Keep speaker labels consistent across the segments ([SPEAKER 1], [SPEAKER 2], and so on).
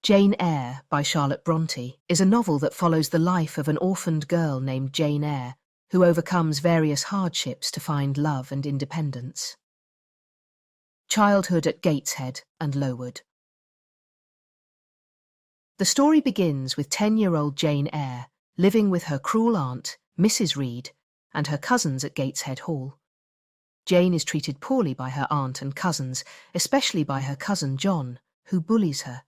[SPEAKER 1] Jane Eyre by Charlotte Bronte is a novel that follows the life of an orphaned girl named Jane Eyre, who overcomes various hardships to find love and independence. Childhood at Gateshead and Lowood. The story begins with 10-year-old Jane Eyre living with her cruel aunt, Mrs. Reed, and her cousins at Gateshead Hall. Jane is treated poorly by her aunt and cousins, especially by her cousin John, who bullies her.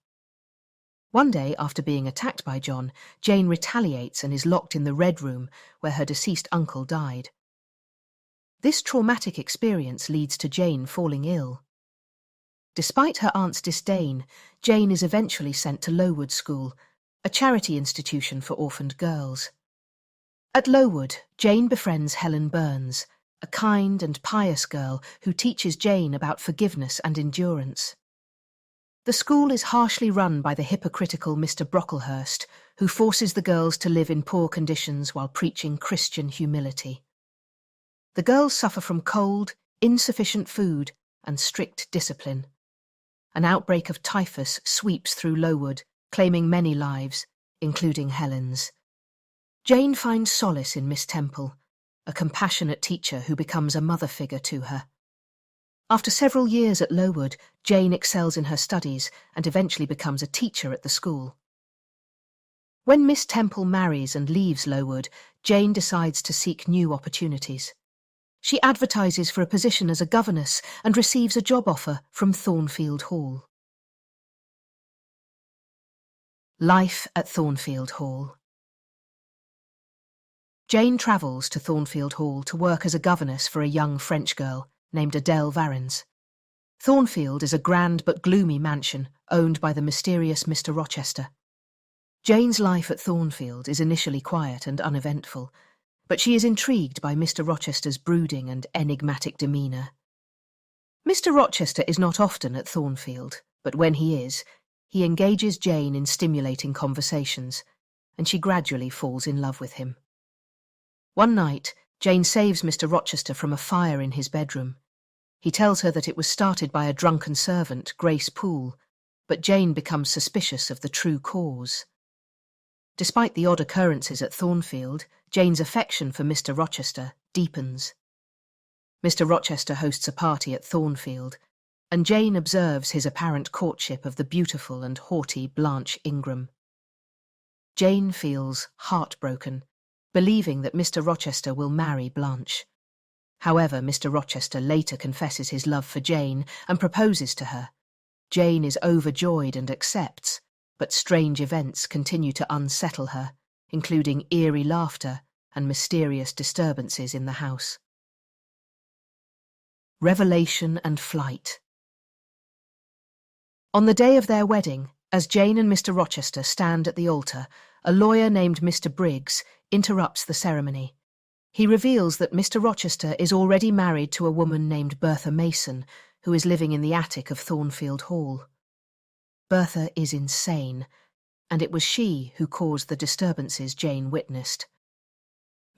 [SPEAKER 1] One day, after being attacked by John, Jane retaliates and is locked in the Red Room where her deceased uncle died. This traumatic experience leads to Jane falling ill. Despite her aunt's disdain, Jane is eventually sent to Lowood School, a charity institution for orphaned girls. At Lowood, Jane befriends Helen Burns, a kind and pious girl who teaches Jane about forgiveness and endurance. The school is harshly run by the hypocritical Mr. Brocklehurst, who forces the girls to live in poor conditions while preaching Christian humility. The girls suffer from cold, insufficient food, and strict discipline. An outbreak of typhus sweeps through Lowood, claiming many lives, including Helen's. Jane finds solace in Miss Temple, a compassionate teacher who becomes a mother figure to her. After several years at Lowood, Jane excels in her studies and eventually becomes a teacher at the school. When Miss Temple marries and leaves Lowood, Jane decides to seek new opportunities. She advertises for a position as a governess and receives a job offer from Thornfield Hall. Life at Thornfield Hall. Jane travels to Thornfield Hall to work as a governess for a young French girl named Adele Varens. Thornfield is a grand but gloomy mansion owned by the mysterious Mr. Rochester. Jane's life at Thornfield is initially quiet and uneventful, but she is intrigued by Mr. Rochester's brooding and enigmatic demeanour. Mr. Rochester is not often at Thornfield, but when he is, he engages Jane in stimulating conversations, and she gradually falls in love with him. One night, Jane saves Mr. Rochester from a fire in his bedroom. He tells her that it was started by a drunken servant, Grace Poole, but Jane becomes suspicious of the true cause. Despite the odd occurrences at Thornfield, Jane's affection for Mr. Rochester deepens. Mr. Rochester hosts a party at Thornfield, and Jane observes his apparent courtship of the beautiful and haughty Blanche Ingram. Jane feels heartbroken, believing that Mr. Rochester will marry Blanche. However, Mr. Rochester later confesses his love for Jane and proposes to her. Jane is overjoyed and accepts, but strange events continue to unsettle her, including eerie laughter and mysterious disturbances in the house. Revelation and flight. On the day of their wedding, as Jane and Mr. Rochester stand at the altar, a lawyer named Mr. Briggs interrupts the ceremony. He reveals that Mr. Rochester is already married to a woman named Bertha Mason, who is living in the attic of Thornfield Hall. Bertha is insane, and it was she who caused the disturbances Jane witnessed.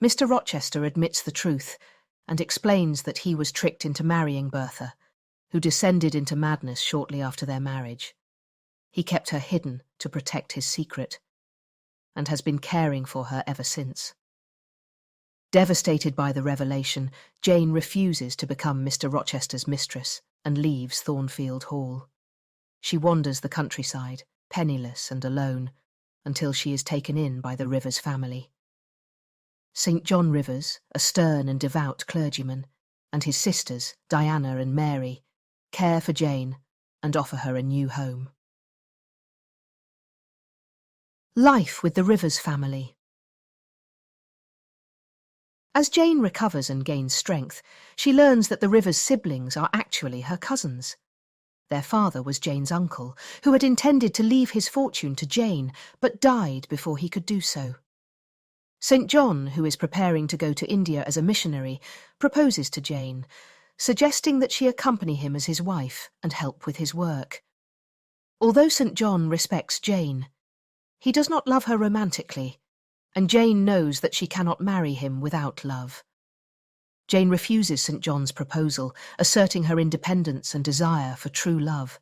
[SPEAKER 1] Mr. Rochester admits the truth and explains that he was tricked into marrying Bertha, who descended into madness shortly after their marriage. He kept her hidden to protect his secret, and has been caring for her ever since. Devastated by the revelation, Jane refuses to become Mr. Rochester's mistress and leaves Thornfield Hall. She wanders the countryside, penniless and alone, until she is taken in by the Rivers family. St. John Rivers, a stern and devout clergyman, and his sisters, Diana and Mary, care for Jane and offer her a new home. Life with the Rivers family. As Jane recovers and gains strength, she learns that the Rivers' siblings are actually her cousins. Their father was Jane's uncle, who had intended to leave his fortune to Jane, but died before he could do so. St. John, who is preparing to go to India as a missionary, proposes to Jane, suggesting that she accompany him as his wife and help with his work. Although St. John respects Jane, he does not love her romantically, and Jane knows that she cannot marry him without love. Jane refuses St. John's proposal, asserting her independence and desire for true love.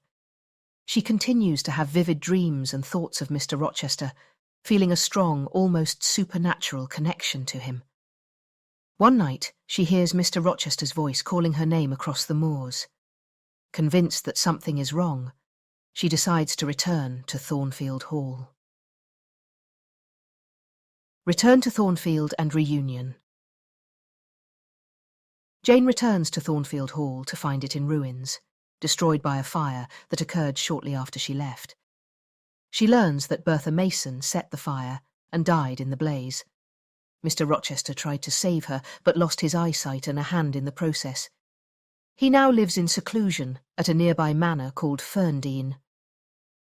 [SPEAKER 1] She continues to have vivid dreams and thoughts of Mr. Rochester, feeling a strong, almost supernatural connection to him. One night, she hears Mr. Rochester's voice calling her name across the moors. Convinced that something is wrong, she decides to return to Thornfield Hall. Return to Thornfield and reunion. Jane returns to Thornfield Hall to find it in ruins, destroyed by a fire that occurred shortly after she left. She learns that Bertha Mason set the fire and died in the blaze. Mr. Rochester tried to save her, but lost his eyesight and a hand in the process. He now lives in seclusion at a nearby manor called Ferndean.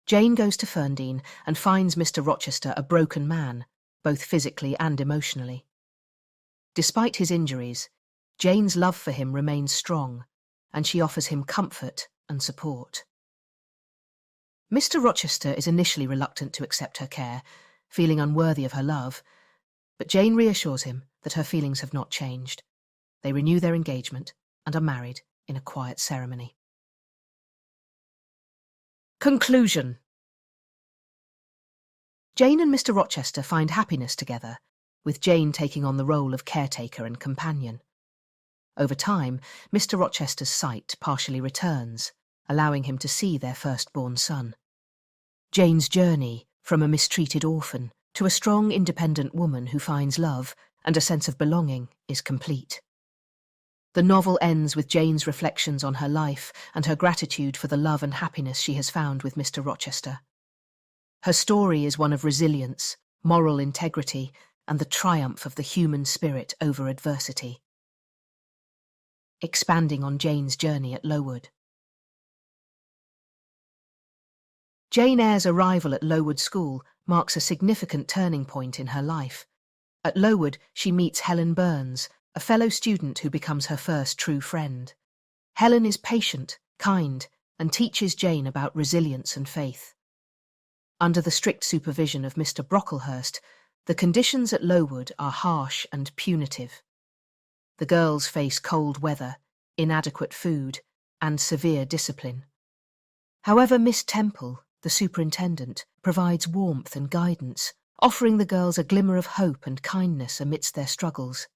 [SPEAKER 1] Jane goes to Ferndean and finds Mr. Rochester a broken man, both physically and emotionally. Despite his injuries, Jane's love for him remains strong, and she offers him comfort and support. Mr. Rochester is initially reluctant to accept her care, feeling unworthy of her love, but Jane reassures him that her feelings have not changed. They renew their engagement and are married in a quiet ceremony. Conclusion. Jane and Mr. Rochester find happiness together, with Jane taking on the role of caretaker and companion. Over time, Mr. Rochester's sight partially returns, allowing him to see their firstborn son. Jane's journey from a mistreated orphan to a strong, independent woman who finds love and a sense of belonging is complete. The novel ends with Jane's reflections on her life and her gratitude for the love and happiness she has found with Mr. Rochester. Her story is one of resilience, moral integrity, and the triumph of the human spirit over adversity. Expanding on Jane's journey at Lowood. Jane Eyre's arrival at Lowood School marks a significant turning point in her life. At Lowood, she meets Helen Burns, a fellow student who becomes her first true friend. Helen is patient, kind, and teaches Jane about resilience and faith. Under the strict supervision of Mr. Brocklehurst, the conditions at Lowood are harsh and punitive. The girls face cold weather, inadequate food, and severe discipline. However, Miss Temple, the superintendent, provides warmth and guidance, offering the girls a glimmer of hope and kindness amidst their struggles.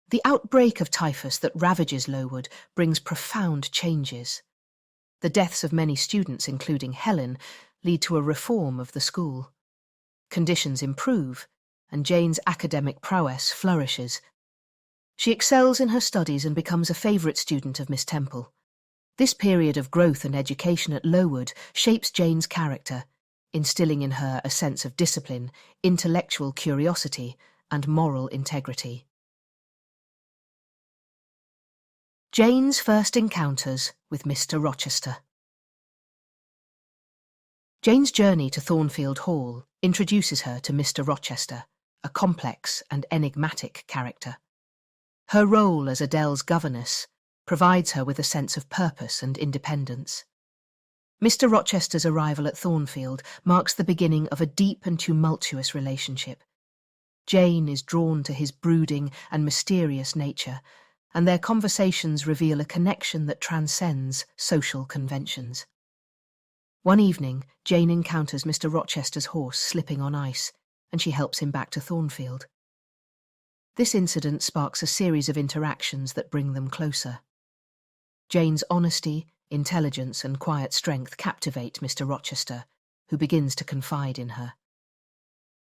[SPEAKER 1] The outbreak of typhus that ravages Lowood brings profound changes. The deaths of many students, including Helen, lead to a reform of the school. Conditions improve, and Jane's academic prowess flourishes. She excels in her studies and becomes a favourite student of Miss Temple. This period of growth and education at Lowood shapes Jane's character, instilling in her a sense of discipline, intellectual curiosity, and moral integrity. Jane's first encounters with Mr. Rochester. Jane's journey to Thornfield Hall introduces her to Mr. Rochester, a complex and enigmatic character. Her role as Adele's governess provides her with a sense of purpose and independence. Mr. Rochester's arrival at Thornfield marks the beginning of a deep and tumultuous relationship. Jane is drawn to his brooding and mysterious nature, and their conversations reveal a connection that transcends social conventions. One evening, Jane encounters Mr. Rochester's horse slipping on ice, and she helps him back to Thornfield. This incident sparks a series of interactions that bring them closer. Jane's honesty, intelligence, and quiet strength captivate Mr. Rochester, who begins to confide in her.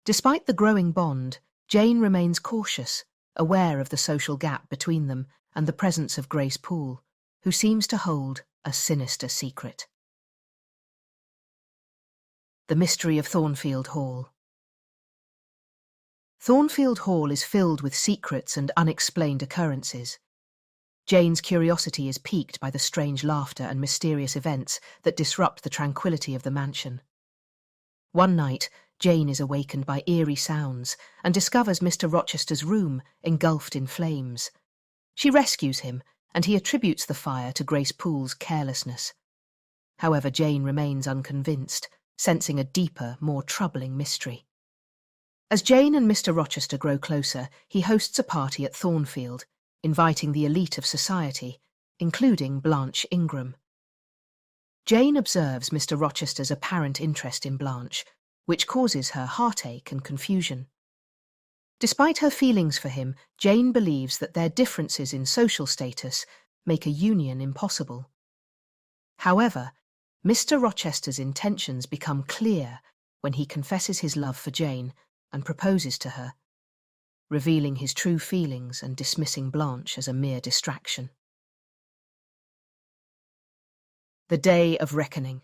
[SPEAKER 1] Despite the growing bond, Jane remains cautious, aware of the social gap between them and the presence of Grace Poole, who seems to hold a sinister secret. The mystery of Thornfield Hall. Thornfield Hall is filled with secrets and unexplained occurrences. Jane's curiosity is piqued by the strange laughter and mysterious events that disrupt the tranquility of the mansion. One night, Jane is awakened by eerie sounds and discovers Mr. Rochester's room engulfed in flames. She rescues him, and he attributes the fire to Grace Poole's carelessness. However, Jane remains unconvinced, sensing a deeper, more troubling mystery. As Jane and Mr. Rochester grow closer, he hosts a party at Thornfield, inviting the elite of society, including Blanche Ingram. Jane observes Mr. Rochester's apparent interest in Blanche, which causes her heartache and confusion. Despite her feelings for him, Jane believes that their differences in social status make a union impossible. However, Mr. Rochester's intentions become clear when he confesses his love for Jane and proposes to her, revealing his true feelings and dismissing Blanche as a mere distraction. The Day of Reckoning.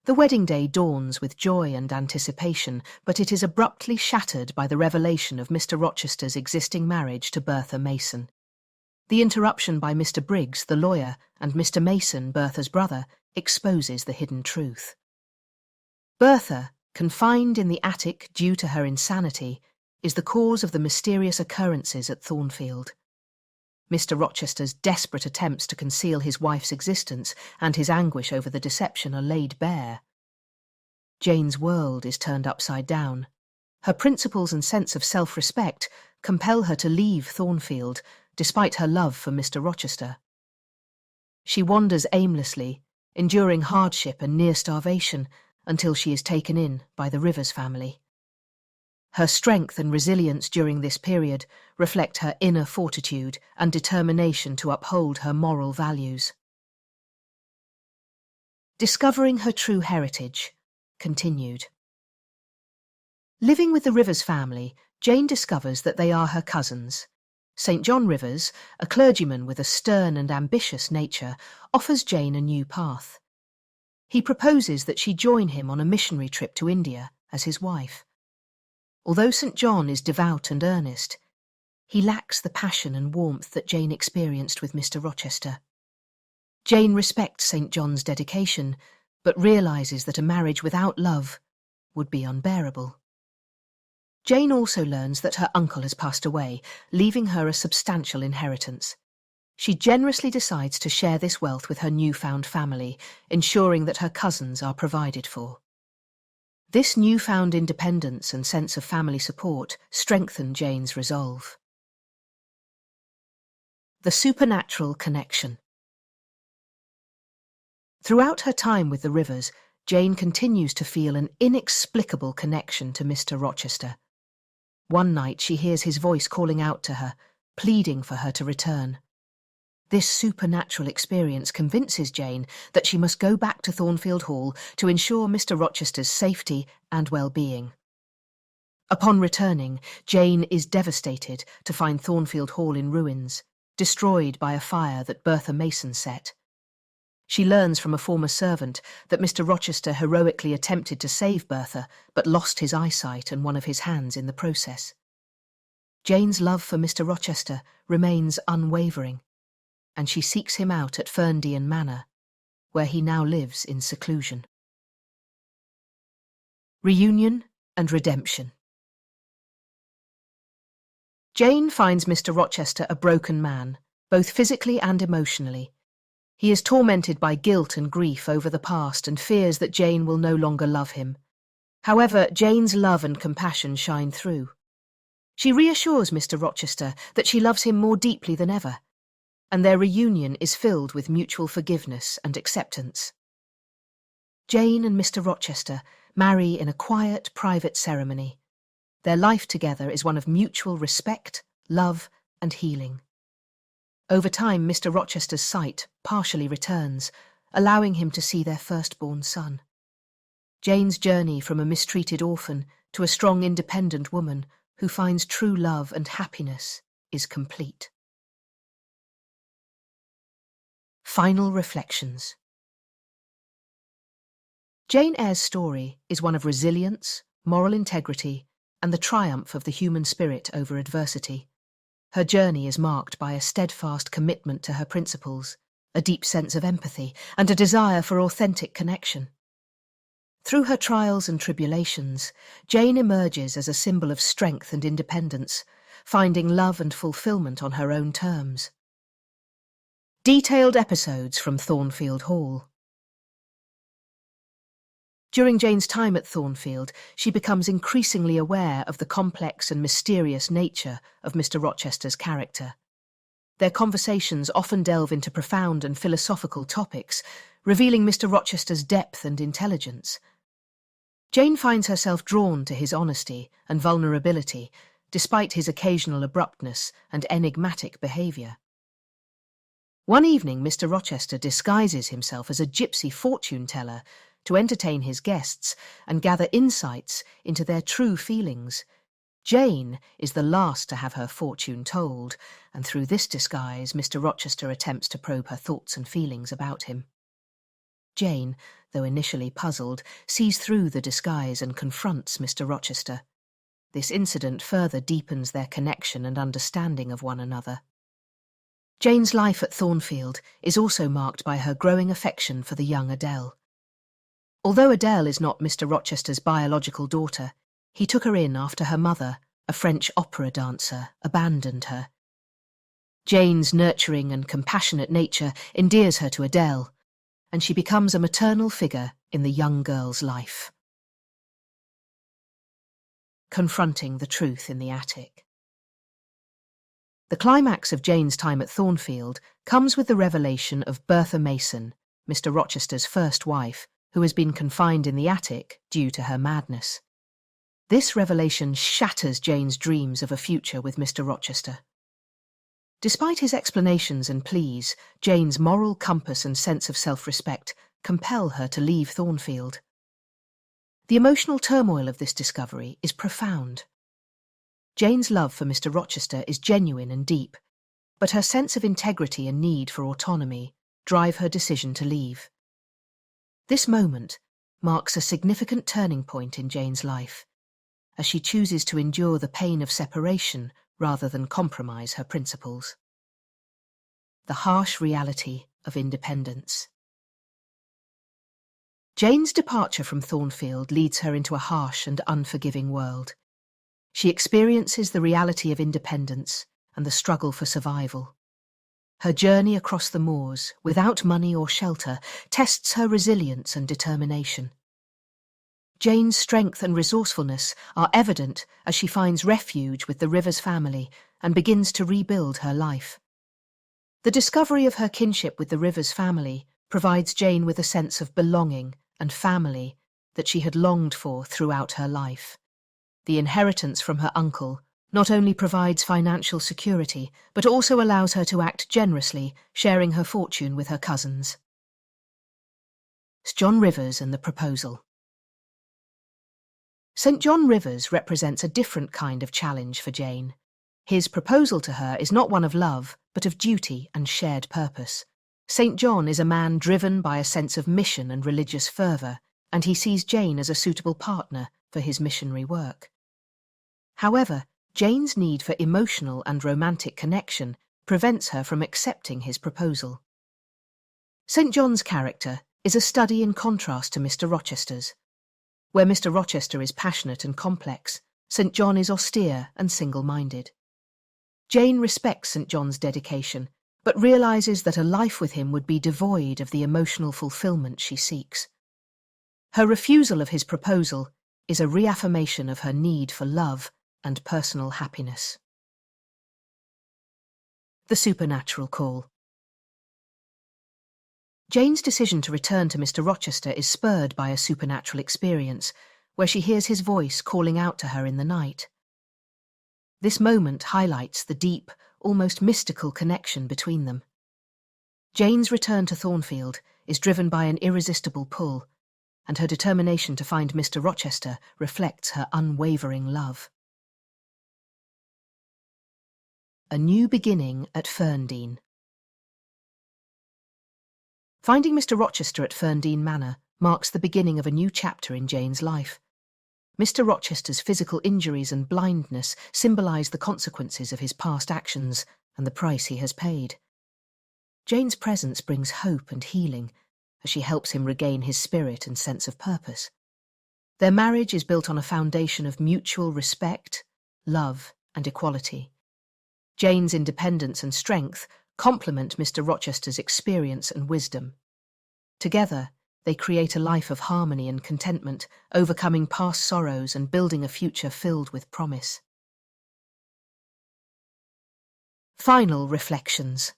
[SPEAKER 1] The wedding day dawns with joy and anticipation, but it is abruptly shattered by the revelation of Mr. Rochester's existing marriage to Bertha Mason. The interruption by Mr. Briggs, the lawyer, and Mr. Mason, Bertha's brother, exposes the hidden truth. Bertha, confined in the attic due to her insanity, is the cause of the mysterious occurrences at Thornfield. Mr. Rochester's desperate attempts to conceal his wife's existence and his anguish over the deception are laid bare. Jane's world is turned upside down. Her principles and sense of self-respect compel her to leave Thornfield, despite her love for Mr. Rochester. She wanders aimlessly, enduring hardship and near starvation, until she is taken in by the Rivers family. Her strength and resilience during this period reflect her inner fortitude and determination to uphold her moral values. Discovering her true heritage, continued. Living with the Rivers family, Jane discovers that they are her cousins. St. John Rivers, a clergyman with a stern and ambitious nature, offers Jane a new path. He proposes that she join him on a missionary trip to India as his wife. Although St. John is devout and earnest, he lacks the passion and warmth that Jane experienced with Mr. Rochester. Jane respects St. John's dedication, but realises that a marriage without love would be unbearable. Jane also learns that her uncle has passed away, leaving her a substantial inheritance. She generously decides to share this wealth with her newfound family, ensuring that her cousins are provided for. This newfound independence and sense of family support strengthen Jane's resolve. The supernatural connection. Throughout her time with the Rivers, Jane continues to feel an inexplicable connection to Mr. Rochester. One night she hears his voice calling out to her, pleading for her to return. This supernatural experience convinces Jane that she must go back to Thornfield Hall to ensure Mr. Rochester's safety and well-being. Upon returning, Jane is devastated to find Thornfield Hall in ruins, destroyed by a fire that Bertha Mason set. She learns from a former servant that Mr. Rochester heroically attempted to save Bertha, but lost his eyesight and one of his hands in the process. Jane's love for Mr. Rochester remains unwavering, and she seeks him out at Ferndean Manor, where he now lives in seclusion. Reunion and redemption. Jane finds Mr. Rochester a broken man, both physically and emotionally. He is tormented by guilt and grief over the past and fears that Jane will no longer love him. However, Jane's love and compassion shine through. She reassures Mr. Rochester that she loves him more deeply than ever, and their reunion is filled with mutual forgiveness and acceptance. Jane and Mr. Rochester marry in a quiet, private ceremony. Their life together is one of mutual respect, love, and healing. Over time, Mr. Rochester's sight partially returns, allowing him to see their firstborn son. Jane's journey from a mistreated orphan to a strong, independent woman who finds true love and happiness is complete. Final reflections. Jane Eyre's story is one of resilience, moral integrity, and the triumph of the human spirit over adversity. Her journey is marked by a steadfast commitment to her principles, a deep sense of empathy, and a desire for authentic connection. Through her trials and tribulations, Jane emerges as a symbol of strength and independence, finding love and fulfillment on her own terms. Detailed episodes from Thornfield Hall. During Jane's time at Thornfield, she becomes increasingly aware of the complex and mysterious nature of Mr. Rochester's character. Their conversations often delve into profound and philosophical topics, revealing Mr. Rochester's depth and intelligence. Jane finds herself drawn to his honesty and vulnerability, despite his occasional abruptness and enigmatic behaviour. One evening, Mr. Rochester disguises himself as a gypsy fortune-teller to entertain his guests and gather insights into their true feelings. Jane is the last to have her fortune told, and through this disguise, Mr. Rochester attempts to probe her thoughts and feelings about him. Jane, though initially puzzled, sees through the disguise and confronts Mr. Rochester. This incident further deepens their connection and understanding of one another. Jane's life at Thornfield is also marked by her growing affection for the young Adele. Although Adele is not Mr. Rochester's biological daughter, he took her in after her mother, a French opera dancer, abandoned her. Jane's nurturing and compassionate nature endears her to Adele, and she becomes a maternal figure in the young girl's life. Confronting the truth in the attic. The climax of Jane's time at Thornfield comes with the revelation of Bertha Mason, Mr. Rochester's first wife, who has been confined in the attic due to her madness. This revelation shatters Jane's dreams of a future with Mr. Rochester. Despite his explanations and pleas, Jane's moral compass and sense of self-respect compel her to leave Thornfield. The emotional turmoil of this discovery is profound. Jane's love for Mr. Rochester is genuine and deep, but her sense of integrity and need for autonomy drive her decision to leave. This moment marks a significant turning point in Jane's life, as she chooses to endure the pain of separation rather than compromise her principles. The harsh reality of independence. Jane's departure from Thornfield leads her into a harsh and unforgiving world. She experiences the reality of independence and the struggle for survival. Her journey across the moors, without money or shelter, tests her resilience and determination. Jane's strength and resourcefulness are evident as she finds refuge with the Rivers family and begins to rebuild her life. The discovery of her kinship with the Rivers family provides Jane with a sense of belonging and family that she had longed for throughout her life. The inheritance from her uncle not only provides financial security, but also allows her to act generously, sharing her fortune with her cousins. St. John Rivers and the proposal. St. John Rivers represents a different kind of challenge for Jane. His proposal to her is not one of love, but of duty and shared purpose. St. John is a man driven by a sense of mission and religious fervour, and he sees Jane as a suitable partner for his missionary work. However, Jane's need for emotional and romantic connection prevents her from accepting his proposal. St. John's character is a study in contrast to Mr. Rochester's. Where Mr. Rochester is passionate and complex, St. John is austere and single-minded. Jane respects St. John's dedication, but realises that a life with him would be devoid of the emotional fulfilment she seeks. Her refusal of his proposal is a reaffirmation of her need for love and personal happiness. The supernatural call. Jane's decision to return to Mr. Rochester is spurred by a supernatural experience, where she hears his voice calling out to her in the night. This moment highlights the deep, almost mystical connection between them. Jane's return to Thornfield is driven by an irresistible pull, and her determination to find Mr. Rochester reflects her unwavering love. A new beginning at Ferndean. Finding Mr. Rochester at Ferndean Manor marks the beginning of a new chapter in Jane's life. Mr. Rochester's physical injuries and blindness symbolise the consequences of his past actions and the price he has paid. Jane's presence brings hope and healing as she helps him regain his spirit and sense of purpose. Their marriage is built on a foundation of mutual respect, love, and equality. Jane's independence and strength complement Mr. Rochester's experience and wisdom. Together, they create a life of harmony and contentment, overcoming past sorrows and building a future filled with promise. Final reflections.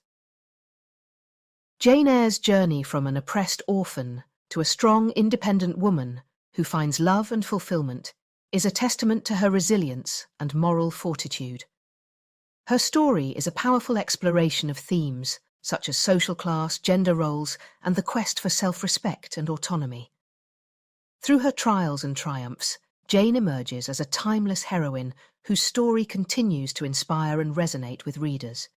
[SPEAKER 1] Jane Eyre's journey from an oppressed orphan to a strong, independent woman who finds love and fulfillment is a testament to her resilience and moral fortitude. Her story is a powerful exploration of themes such as social class, gender roles, and the quest for self-respect and autonomy. Through her trials and triumphs, Jane emerges as a timeless heroine whose story continues to inspire and resonate with readers.